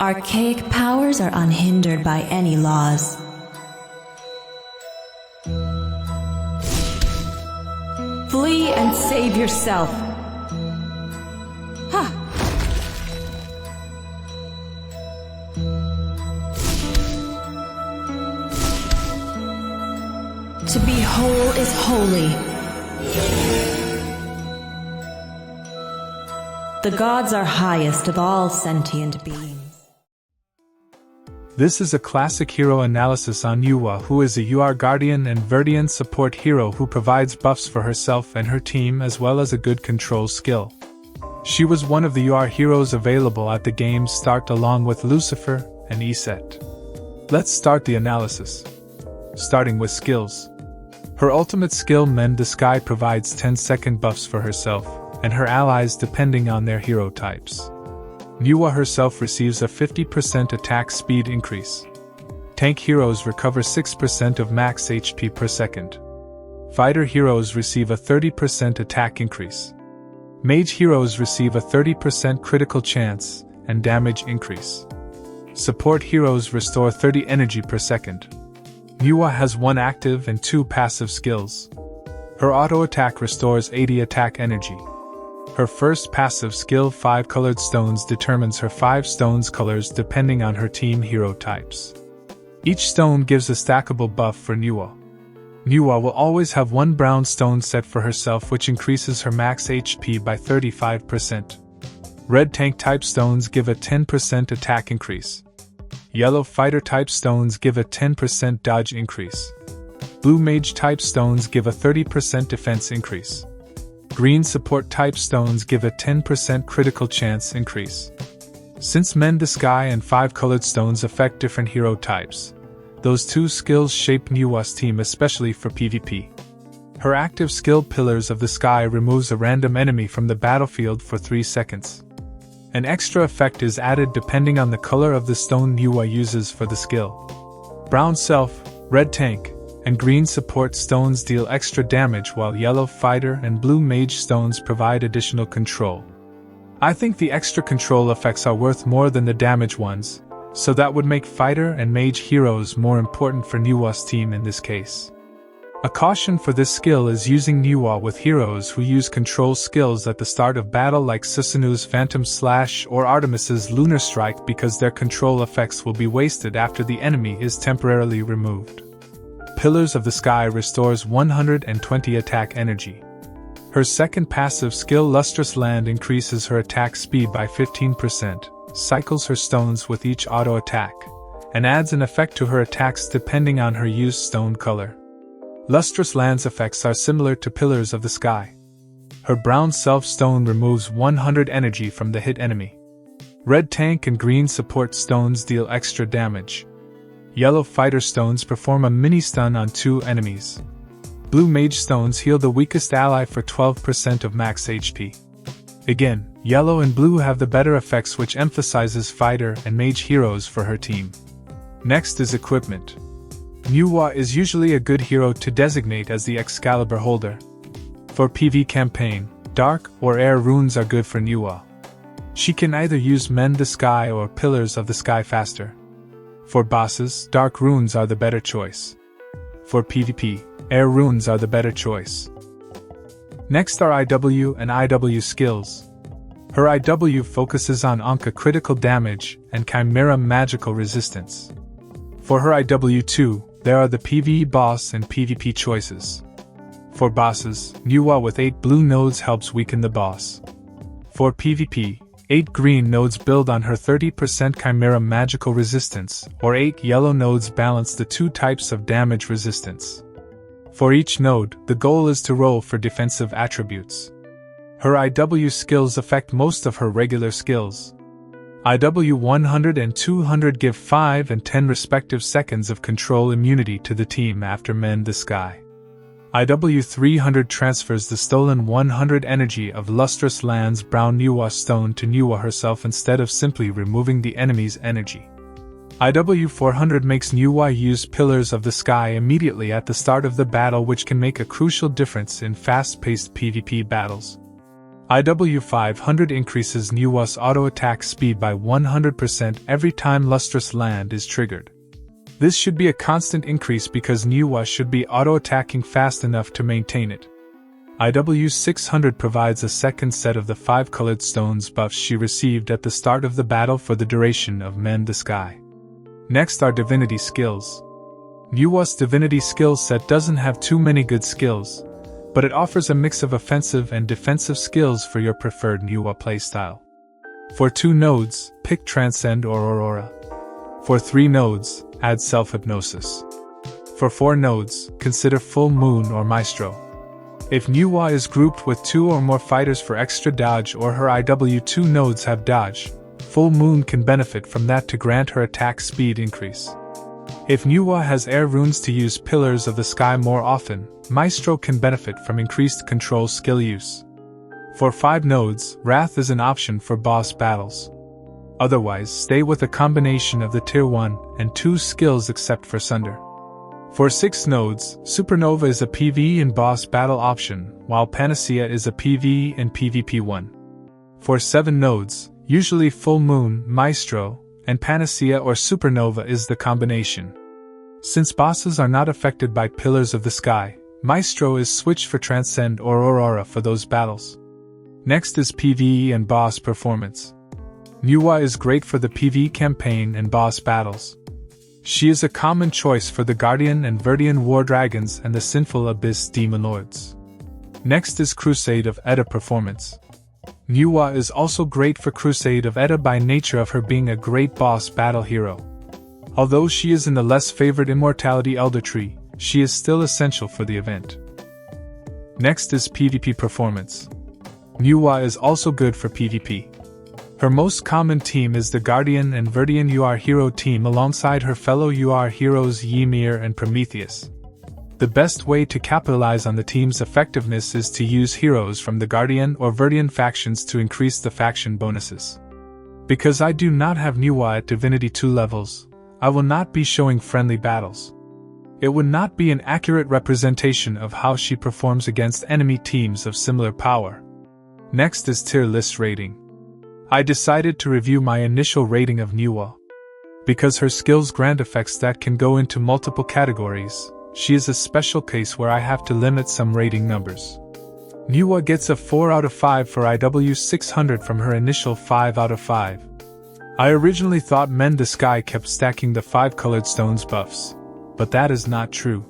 Archaic powers are unhindered by any laws. Flee and save yourself. Ha! To be whole is holy. The gods are highest of all sentient beings. This is a classic hero analysis on Nuwa, who is a UR Guardian and Verdian support hero who provides buffs for herself and her team as well as a good control skill. She was one of the UR heroes available at the game's start along with Lucifer and Eset. Let's start the analysis. Starting with skills. Her ultimate skill Mend the Sky provides 10-second buffs for herself and her allies depending on their hero types. Nuwa herself receives a 50% attack speed increase. Tank heroes recover 6% of max HP per second. Fighter heroes receive a 30% attack increase. Mage heroes receive a 30% critical chance and damage increase. Support heroes restore 30 energy per second. Nuwa has 1 active and 2 passive skills. Her auto attack restores 80 attack energy. Her first passive skill 5 colored stones determines her 5 stones colors depending on her team hero types. Each stone gives a stackable buff for Nuwa. Nuwa will always have 1 brown stone set for herself which increases her max HP by 35%. Red tank type stones give a 10% attack increase. Yellow fighter type stones give a 10% dodge increase. Blue mage type stones give a 30% defense increase. Green support type stones give a 10% critical chance increase. Since Mend the Sky and 5 colored stones affect different hero types, those 2 skills shape Nuwa's team especially for PvP. Her active skill Pillars of the Sky removes a random enemy from the battlefield for 3 seconds. An extra effect is added depending on the color of the stone Nuwa uses for the skill. Brown Self, Red Tank, and green support stones deal extra damage while yellow fighter and blue mage stones provide additional control. I think the extra control effects are worth more than the damage ones, so that would make fighter and mage heroes more important for Nuwa's team in this case. A caution for this skill is using Nuwa with heroes who use control skills at the start of battle like Susanu's Phantom Slash or Artemis's Lunar Strike because their control effects will be wasted after the enemy is temporarily removed. Pillars of the Sky restores 120 attack energy. Her second passive skill Lustrous Land increases her attack speed by 15%, cycles her stones with each auto attack, and adds an effect to her attacks depending on her used stone color. Lustrous Land's effects are similar to Pillars of the Sky. Her brown self stone removes 100 energy from the hit enemy. Red tank and green support stones deal extra damage. Yellow fighter stones perform a mini stun on 2 enemies. Blue mage stones heal the weakest ally for 12% of max HP. Again, yellow and blue have the better effects which emphasizes fighter and mage heroes for her team. Next is equipment. Nuwa is usually a good hero to designate as the Excalibur holder. For PV campaign, dark or air runes are good for Nuwa. She can either use Mend the Sky or Pillars of the Sky faster. For bosses, dark runes are the better choice. For PvP, air runes are the better choice. Next are IW and IW skills. Her IW focuses on Anka critical damage and Chimera magical resistance. For her IW2, there are the PvE boss and PvP choices. For bosses, Nuwa with 8 blue nodes helps weaken the boss. For PvP, 8 green nodes build on her 30% Chimera magical resistance, or 8 yellow nodes balance the 2 types of damage resistance. For each node, the goal is to roll for defensive attributes. Her IW skills affect most of her regular skills. IW 100 and 200 give 5 and 10 respective seconds of control immunity to the team after Mend the Sky. IW 300 transfers the stolen 100 energy of Lustrous Land's brown Nuwa stone to Nuwa herself instead of simply removing the enemy's energy. IW 400 makes Nuwa use Pillars of the Sky immediately at the start of the battle, which can make a crucial difference in fast-paced PvP battles. IW 500 increases Nuwa's auto-attack speed by 100% every time Lustrous Land is triggered. This should be a constant increase because Nuwa should be auto-attacking fast enough to maintain it. IW 600 provides a second set of the 5 colored stones buffs she received at the start of the battle for the duration of Mend the Sky. Next are Divinity skills. Nuwa's Divinity skill set doesn't have too many good skills, but it offers a mix of offensive and defensive skills for your preferred Nuwa playstyle. For 2 nodes, pick Transcend or Aurora. For 3 nodes, add Self-Hypnosis. For 4 nodes, consider Full Moon or Maestro. If Nuwa is grouped with 2 or more fighters for extra dodge or her IW2 nodes have dodge, Full Moon can benefit from that to grant her attack speed increase. If Nuwa has air runes to use Pillars of the Sky more often, Maestro can benefit from increased control skill use. For 5 nodes, Wrath is an option for boss battles. Otherwise, stay with a combination of the Tier 1 and 2 skills except for Sunder. For 6 nodes, Supernova is a PvE and boss battle option, while Panacea is a PvE and PvP one. For 7 nodes, usually Full Moon, Maestro, and Panacea or Supernova is the combination. Since bosses are not affected by Pillars of the Sky, Maestro is switched for Transcend or Aurora for those battles. Next is PvE and boss performance. Nuwa is great for the PvE campaign and boss battles. She is a common choice for the Guardian and Verdian War Dragons and the Sinful Abyss Demon Lords. Next is Crusade of Edda performance. Nuwa is also great for Crusade of Edda by nature of her being a great boss battle hero. Although she is in the less favored Immortality Elder Tree, she is still essential for the event. Next is PvP performance. Nuwa is also good for PvP. Her most common team is the Guardian and Verdian UR hero team alongside her fellow UR heroes Ymir and Prometheus. The best way to capitalize on the team's effectiveness is to use heroes from the Guardian or Verdian factions to increase the faction bonuses. Because I do not have Nuwa at Divinity 2 levels, I will not be showing friendly battles. It would not be an accurate representation of how she performs against enemy teams of similar power. Next is tier list rating. I decided to review my initial rating of Nuwa. Because her skills grant effects that can go into multiple categories, she is a special case where I have to limit some rating numbers. Nuwa gets a 4 out of 5 for IW 600 from her initial 5 out of 5. I originally thought Mend the Sky kept stacking the 5 colored stones buffs, but that is not true.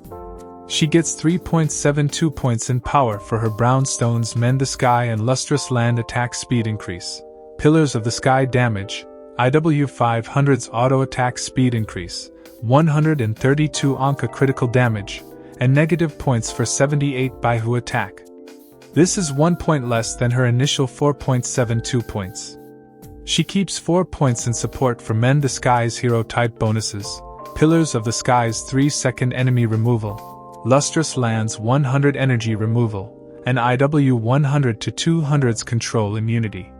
She gets 3.72 points in power for her brown stones Mend the Sky and Lustrous Land attack speed increase, Pillars of the Sky damage, IW 500's auto attack speed increase, 132 Anka critical damage, and negative points for 78 Baihu attack. This is 1 point less than her initial 4.72 points. She keeps 4 points in support for Mend the Sky's hero type bonuses, Pillars of the Sky's 3-second enemy removal, Lustrous Land's 100 energy removal, and IW 100 to 200's control immunity.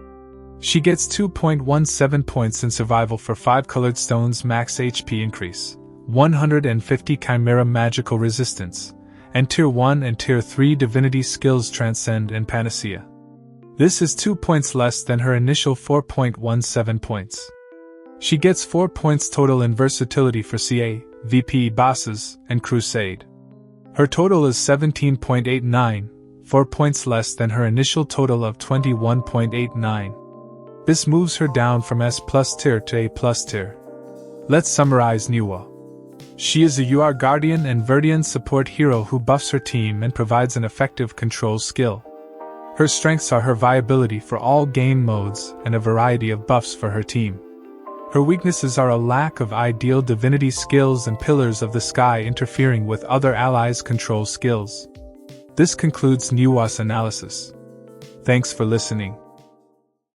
She gets 2.17 points in survival for 5 colored stones max HP increase, 150 Chimera magical resistance, and Tier 1 and Tier 3 Divinity skills Transcend and Panacea. This is 2 points less than her initial 4.17 points. She gets 4 points total in versatility for CA, VP bosses, and Crusade. Her total is 17.89, 4 points less than her initial total of 21.89. This moves her down from S+ tier to A+ tier. Let's summarize Nuwa. She is a UR Guardian and Verdian support hero who buffs her team and provides an effective control skill. Her strengths are her viability for all game modes and a variety of buffs for her team. Her weaknesses are a lack of ideal divinity skills and Pillars of the Sky interfering with other allies' control skills. This concludes Nuwa's analysis. Thanks for listening.